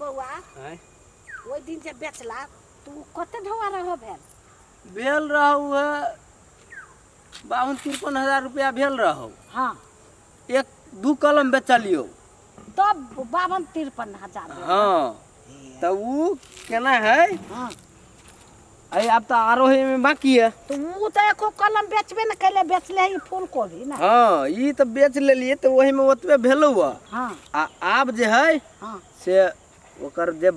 बउआ ओई दिन जे बेचला तू कते ढवा रहो भेल रहू है 52-53 रुपया भेल रहू। हाँ 1-2 कलम बेचलियो तब 52-53 हजार। हाँ तो वो केना है। हाँ अरे अब तो आरो है बाकी है। तो वो तो एको कलम बेचबे न कैले बेचले ही फूल को भी ना। हाँ ये तो बेच लेलिए तो वही में ओतबे भेलो हुआ। हाँ आब जे है हाँ से ओकर जे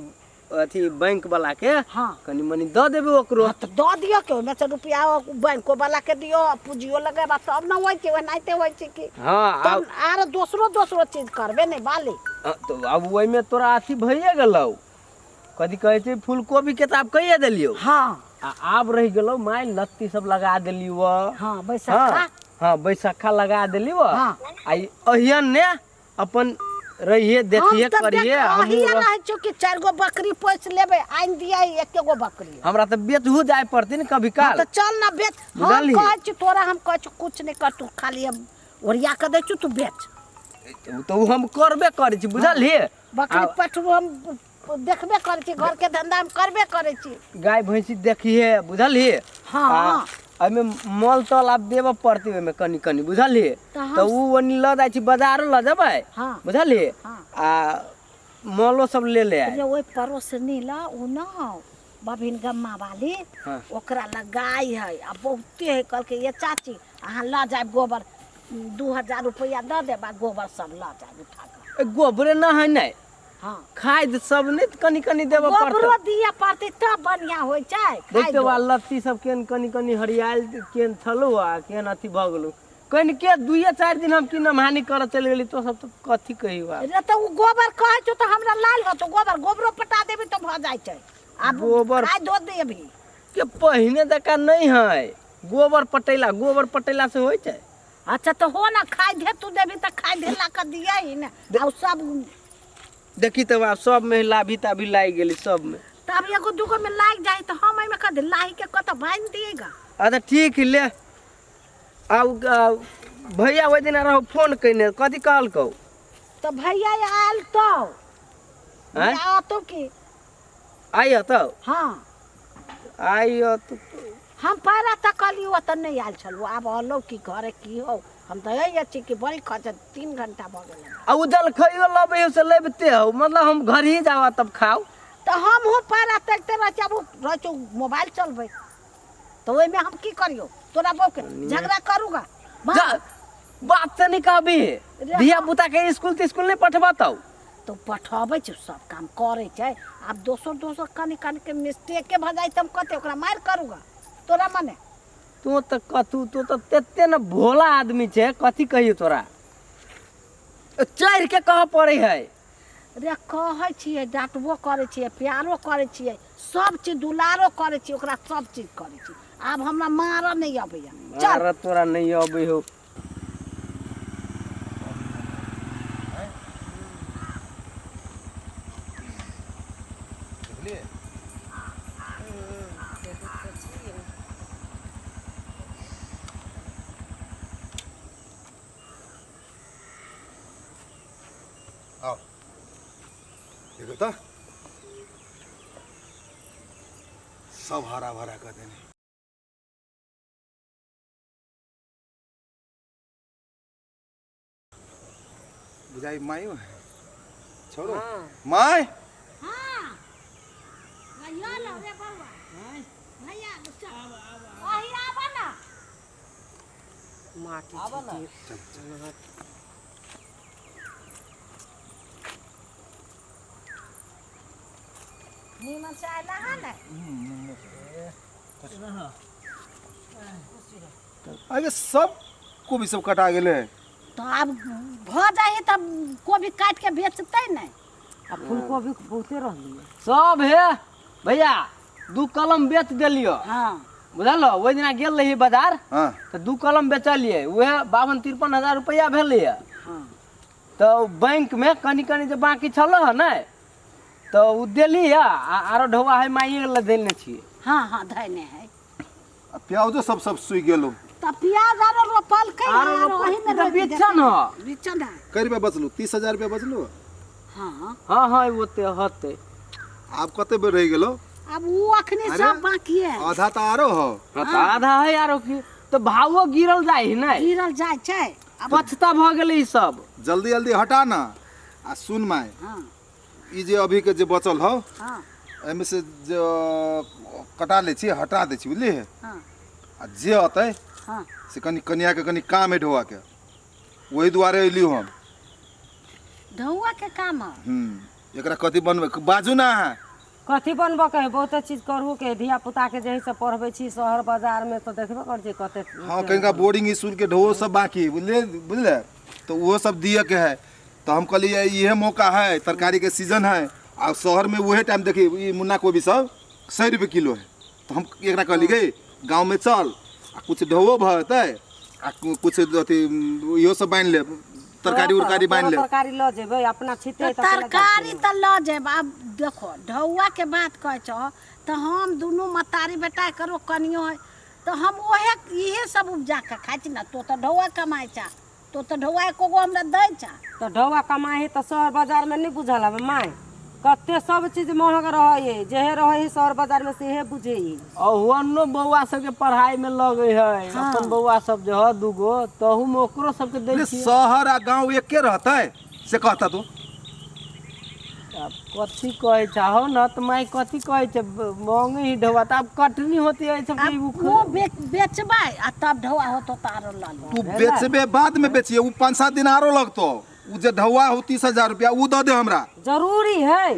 अथी बैंक वाला के हाँ कनी मनी द देबे ओकरो। हाँ, तो द दियो के ओमे से रुपया बैंको वाला के दियो पूंजियो लगाबा तब न होय छै ओनाइते होय छै कि। हाँ तब आर दोसरो चीज करबे नहीं बाली। तो अब वही में तोरा अथी भइए गेलौ कथी कहै छै फूलकोबी के ताब कहिए देलियो। हाँ आब रह गेलो माय लत्ती सब लगा देलियो। हाँ बैसाखा। हाँ बैसाखा लगा देलियो। हाँ आई अहियन ने अपन रहिए देखिए करिए। हम तो कि 4 गो बकरी पोस लेबे आइन दिया 1 गो बकरी हमरा तो बेचहू जाए पड़ती न कभी काल। तो चल ना बेच हम कहै छी तोरा हम कहै छी कुछ नहीं कर तू खाली हम ओरिया के दै छी तू बेच। तो हम करबे करै छी बुझलही। बकरी पठरू हम देखबे करै छी घर के धंधा हम करबे करै छी। गाय भैंसी देखिए बुझलही। हाँ एमे मोल तोल आप देबे पड़ती ओमे कनी कनी बुझलही। तो उ ओनी ल जाय छी बाजार ल जेबै बुझलही। आ मोलो सब ले आए जे ओइ परोसनी ला उ न बबिन गम्मा वाली ओकरा लगाई है आ बहुते है कल के ये चाची अहाँ ल जाए गोबर 2000 रुपया द देबा गोबर सब ल जाए उठा के। गोबरे न है नै। हाँ खाद सब ने कनी कनी देबे पड़ते। गोबरो दिया पड़ते तब बढ़िया होय छै। देखते वा लत्ती सब केन कनी कनी हरियाल केन थलो आ केन अथी भ गेलो कनी के 2-4 दिन हम की नमहानी कर चल गेली तो सब तो कथी कही बा। रे तो गोबर कहै छ तो हमरा लाल हो तो गोबरो पटा देबी तो भ जाय छै। अब गोबर खाद दो देबी के पहिने दका नहीं है गोबर पटेला से होय छै। अच्छा तो हो ना खाद दे तू देबी त खाद देला के दिया ही ना आ सब देखी तो आप सब में लाभी ताभी लाई गेली सब में। तब एगो दूगो में लाग जाए तो हम एमे कद लाही के कत बांध दिएगा। अच्छा ठीक है ले भैया वो दिन रहो फोन कइने कथी कहलकौ। तो भैया आयल तो आ तो की आइयो तो। हाँ आइयो तो हम पैरा तक कलियो त नहीं आयल छलु अब हलो की घरे की हो हम तो यही अच्छी कि बड़ी खर्च 3 घंटा भ गेल। आ उजल खइयो लबे से लेबते हो मतलब हम घर ही जावा तब खाओ। तो हम हो पैरा तकते रहू मोबाइल चलबे तो ओइ में हम की करियो तोरा बौ के झगड़ा करूगा बात से नहीं कहबी धिया पुता के स्कूल नहीं पठबतौ तो पठबे छ सब काम करे छै। अब दोसर कनी के मिस्टेक के भ जाय तब कते ओकरा मार करूगा तोरा माने। तू तो तेते न भोला आदमी छे कथी कहियो तोरा चढ़ के कह पड़े है। रे कहै छियै डांटबो करे छियै प्यारो करे छियै सब चीज दुलारो करे छियै ओकरा सब चीज करे छी। अब हमरा मार नहीं अबैया चल तोरा नहीं अबै हो। आओ देखो तो सब हरा भरा कर देने बुझाई मायू है छोड़ो। हाँ। माय हां भैया लो रे बउआ भैया आही आबा ना माटी आबा ना चल नीमन से आला है ना आगे सब को भी सब कटा गेले तो अब भ जाए तब कोबी काट के बेचते नहीं। अब फूलकोबी बहुते रहली सब है भैया 2 कलम बेच देलियो। हाँ बुझलो ओइ दिना गेल रही बाजार। हाँ तो 2 कलम बेचलिए उहे 52-53 हजार रुपया भेलै। हाँ तो बैंक में कनी कनी जे बाकी छलो है ना तो उ देली है आरो ढवा है माइए ल देने छी। हाँ हाँ धैने है प्याजो सब सुई गेलो त प्याज आरो रोपल के आरो वही में बेचन हो बेचन है कई रुपया बचलो 30,000 रुपया बचलो। हाँ हाँ हाँ वो ते हते आप कते बेर रह गेलो अब वो अखनी सब बाकी है आधा तो आरो हो हाँ तो आधा है यारो की तो भावो गिरल जाए है ना गिरल जाए छै पछता भ गेलै ई सब जल्दी जल्दी हटा ना आ सुन माय हाँ ई जे अभी के जे बचल हो हाँ एमे से जो कटा ले छी हटा दे छी बुझली हाँ आ जे अतै हाँ से कनी कनिया के कनी काम है ढोआ के वही दुआरे अइली हम ढौआ के काम है एकरा कथी बनबे बाजू ना है कथी बनबऽ के बहुत चीज करू के धिया पुता के जही से पढ़बै छी शहर बाजार में तो देखबे कर जे कते हाँ कहीं बोर्डिंग स्कूल के ढो सब बाकी बुझले तो वो सब दिए के है तो हम कहलिए ये मौका है तरकारी के सीजन है और शहर में वही टाइम देखिए ये मुन्ना कोबी सब 100 रुपये किलो है तो हम एकरा कहली गई गाँव में चल आ कुछ ढोवो भरते आ कुछ अथी इहो सब बांध ले तरकारी उरकारी बांध ले तरकारी ल जेबै अपना छिटे तो तरकारी तो ल जेब अब देखो ढौआ के बात कह छो तो हम दोनों मतारी बेटा करो कनियो है तो हम ओहे इहे सब उपजा के खाइ छी ना तो ढौआ कमाइ छा तो ढौआ एको गो हमरा दै छा तो ढौआ कमाई तो शहर बाजार में नहीं बुझल हवे माय कते सब चीज महंग रहे जेहे रहे शहर बाजार में सेहे बुझे अहुनो बौआ सब के पढ़ाई में लगे है अपन बौआ सब जो है दूगो तहू में ओकरो सब के दे छी शहर आ गाँव एके रहते से कहता तू अब कथी कहे चाहो न तो माई कथी कहे छ महंगे ही ढवा त अब कटनी होती है सब अब वो बेचबै आ तब ढौआ होतो तारो ल लो तू बेचबे बाद में बेचिए वो 5-7 दिन आरो लगतो उ जे ढौआ हो 30,000 रुपया उ दे दे हमरा जरूरी है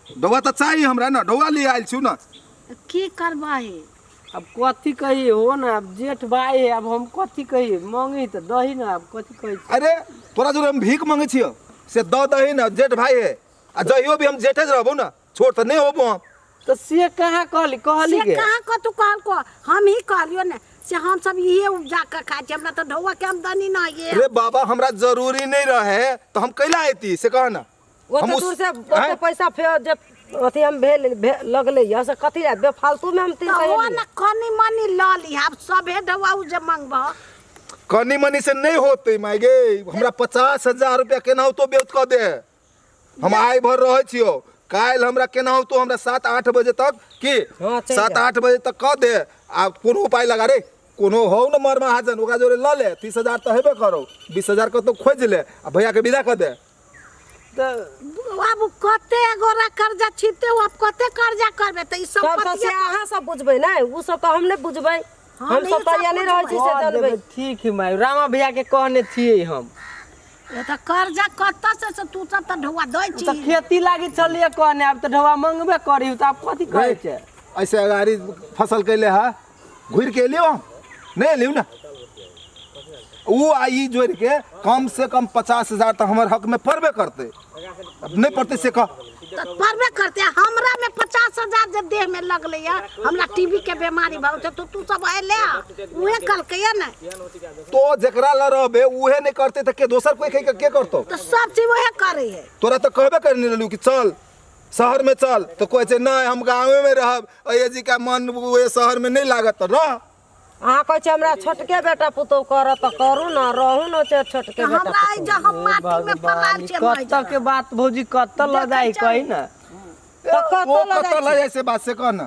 ढौआ तो चाहिए हमरा ना ढौआ ले आइल छु ना की करबै अब कथी कहिए हो ना अब जेठ भाई है अब हम कथी कहिए मांगी तो दही ना अब कथी कहे अरे तोरा जो हम भीख मांगे छियो से द दही ना जेठ भाई है आ जइयो भी हम जेठे रहबो ना छोड़ त नहीं होबो हम तो से कहाँ कहली से कहाँ को तू कहल को हम ही कहलियो ने से हम सब इहे उपजा के खाइ छी हमरा तो ढौआ के आमदनी ना ये अरे बाबा हमरा जरूरी नहीं रहे तो हम कैला आती से कह ना वो तो दूर से ओते पैसा फेर जब अथी हम लगले या से कथी बेफालतू में हम तीन तो ना कनी मनी ल ली अब सबे ढौआ उ जे मांगबो कनी मनी से नहीं होते माय गे हमरा 50,000 रुपया केना हो तो बेउत क दे हम आइ भर रहे छियो काल हमरा केना हो तो हमरा 7-8 बजे तक की 7-8 बजे तक क दे आ कोनो उपाय लगा रे कोनो हो न मर महाजन ओकरा जोरे ल ले 30,000 तो हेबे करो 20,000 को तो खोज ले आ भैया के विदा क दे तो अब कते गोरा कर्जा छिते अब कते कर्जा करबे त ई सब से अहाँ सब बुझबै नै उ सब तो हम नहीं बुझबै हम सब तो या नहीं रहै छी से जानबै ठीक है माई रामा भैया के कहने छिए हम ये तो कर्जा कत्ता से तू सब त ढौआ दै छी तो खेती लागी चलिए कहने अब तो ढवा मांगबे करी तो आप कथी कहे छे ऐसे अगाड़ी फसल कैले है घुर के लियो नहीं लियो ना वो आई जोड़ के कम से कम 50,000 तो हमारे हक में पड़बे करते अब नहीं पड़ते से कह तो पड़बे करते हमरा में 50,000 जे देह में लगले या हमरा टीबी के बीमारी भौ तो तू सब आइले उहे कल के ना तो जकरा ल रहबे उहे नहीं करते तो के दोसर कोई के करतो तो सब चीज वहे करे है तोरा तो कहबे करने ललू कि चल शहर में चल तो कोई छे नहीं हम गाँव में रहब अये जी का मन वो शहर में नहीं लागत तो रह अहाँ कहे छे हमरा छोटके बेटा पुतौ कर त करू ना रहू ना छोटके बेटा हमरा आई जे हम माटी में पलाल छे कत्त के बात भौजी कत्त ल जाई कही ना वो कत्त ल जाए से बात से कहना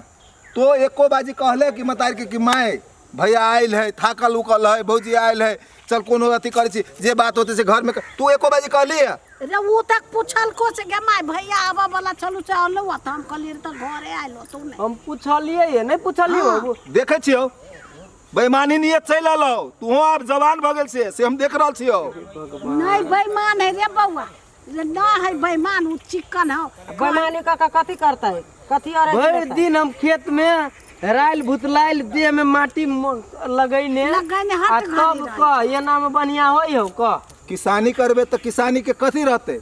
तो एको बाजी कहले कि मतार के कि माय भैया आइल है थाकल उकल है भौजी आइल है चल कोनो अथी करे छी जे बात होते से घर में तू एको बाजी कहली है रे वो तक पूछल को से गे माय भैया आबा वाला चलू से आलो त हम कहली त घरे आइलो तू ने हम पूछलिए ये नहीं पूछलिए बाबू देखे छियो बेईमानी नियत चल आलो तू अब जवान भ गेल से हम देख रहल छियो नहीं बेईमान है रे बउआ रे ना है बेईमान उ चिकन हो बेईमानी का कथी करतै कथी और भर दिन हम खेत में राइल भुतलाइल देह में माटी लगैने हट तब क ये नाम बढ़िया होई हो क किसानी करबे तो किसानी के कथी रहते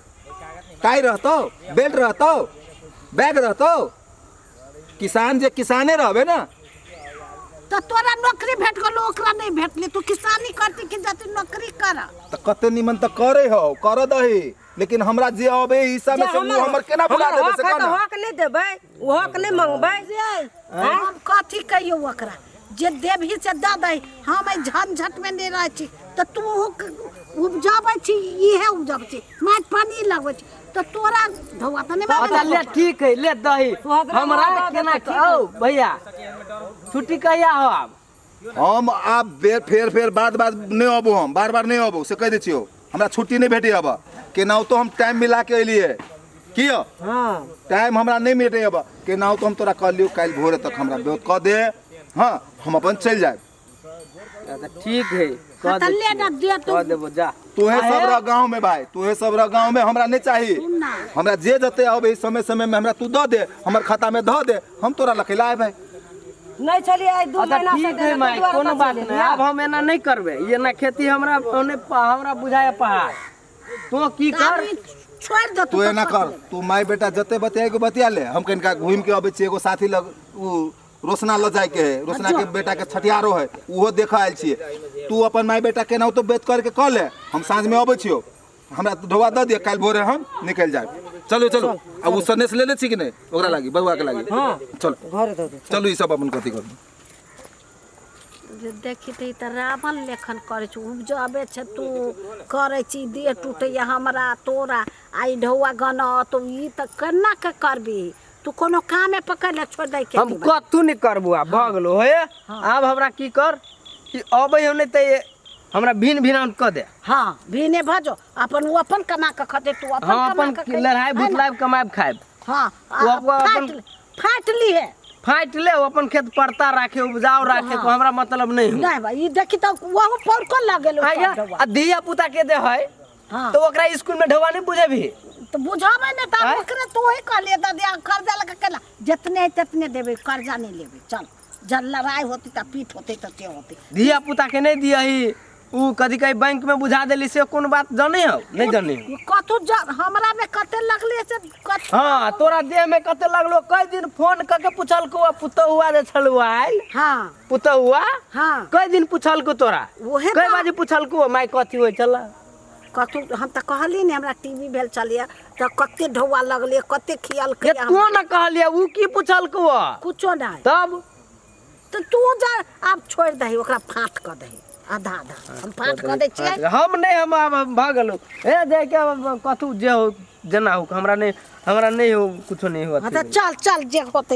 टाई रहतो बेल्ट रहतो बैग रहतो किसान जे किसाने रहबे ना तो तोरा नौकरी भेट गेलो ओकरा नहीं भेटले तू किसानी करती कि जाती नौकरी कर तो कते निमन तो करे हो कर दही लेकिन हमरा जे आबे हिस्सा में से वो हमर केना फुला देबे से कहना हक नहीं देबै वो हक नहीं मांगबै हम कथी कहियो ओकरा जे देबही से द दही हम झंझट में नहीं रह छी तो तू उपजाबै छी इहे उपजाबै छी माटि पानी लगबै छी तो तोरा धौआ तो नहीं अच्छा ले ठीक है ले दही हमरा केना ओ भैया छुट्टी कहिया हो आब हम आब फेर बार नहीं अबो हम बार नहीं अबो से कह दै छियो हमरा छुट्टी नहीं भेटे अब केनाउ तो हम टाइम मिला के एलिए की हाँ टाइम हमरा नहीं मिले अब केनाउ तो हम तोरा कह लियो काल भोरे तक हमरा बेत कह दे हाँ हम अपन चल जाए अच्छा ठीक है कह तो ले ना दे तू कह देबो जा तोहे सब रह गांव में भाई तोहे सब रह गांव में हमरा नहीं चाहिए ना हमरा जे जते अब समय में हमरा तू दे दे हमर खाता में ध दे हम तोरा लखिलाए भाई नहीं चलिए आई 2 अच्छा महीना से ठीक है माई कोनो बात नहीं अब हम एना नहीं करबे ये ना खेती हमरा हमरा बुझाए पहाड़ तो की कर छोड़ दे तू एना कर तू माई बेटा जते बतिया के बतिया ले हम कनिका घूम के अबे छी एगो साथी लग उ रोशना ल जाए के है रोशना के बेटा के छठियारो है उहो देखा आयल छिए तू अपन माई बेटा केना तो बेत करके कह ले हम साँझ में अबै छियो हमरा ढोवा द दिए काल भोरे हम निकल जाए चलो चलो अब उ सनेस ले ले छी कि नहीं ओकरा लागी बउआ के लागी हाँ चल घर दे दे चलो ई सब अपन कथी कर जे देखी त रावण लेखन करे छ उपजाबे छ तू करे छी देह टूटैया हमरा तोरा आई ढौआ गन तो ई त केना के करबी तू कोनो काम में पकड़ ले छोड़ दे के हम कतू नहीं करबो आ भ गेलो होए अब हमरा की कर कि अबै हम नहीं त हमरा भिन भिन क दे हां भिने भजो अपन वो अपन कमा के खते तू अपन हां कमा अपन के लड़ाई भुतलाइब कमाइब खाइब हां वो अपन फाट ली है फाइट ले अपन खेत पड़ता राखे उपजाऊ राखे को हमरा मतलब नहीं है नहीं भाई ई देखी त वो पर को लागेलो आ दिया पुता के दे है हां तो ओकरा स्कूल में ढवा नहीं बुझे भी तो बुझावे ने त ओकरे तू ही कहले त दे कर्जा लगा केला जितने ततने देबे कर्जा नहीं लेबे चल जल लड़ाई होती त पीठ होते त ते होते दिया पुता के नहीं दिया ही उ कदी कहीं बैंक में बुझा देली से कौन बात जाने हो नहीं जाने कथु हमरा में कते लगले से हां तोरा देह में कते लगलो कई दिन फोन क के पूछल को पुतो हुआ जे छलुआ आइल हां पुतो हुआ हां कई दिन पूछल को तोरा ओहे कई बाजी पूछल को माई कथी होय चला कथु हम त कहली ने हमरा टीवी भेल चलिया त कते ढौआ लगले कते खियाल ये के तू ना कहलिया उ की पूछल को कुछो नहीं तब तो तू जा अब छोड़ दही ओकरा फाट क दही आधा आधा हम फाट क दे छियै हम नहीं हम भागलो ए दे के कथू जे हो जना हो हमरा नहीं हो कुछो नहीं होत चल चल जे होते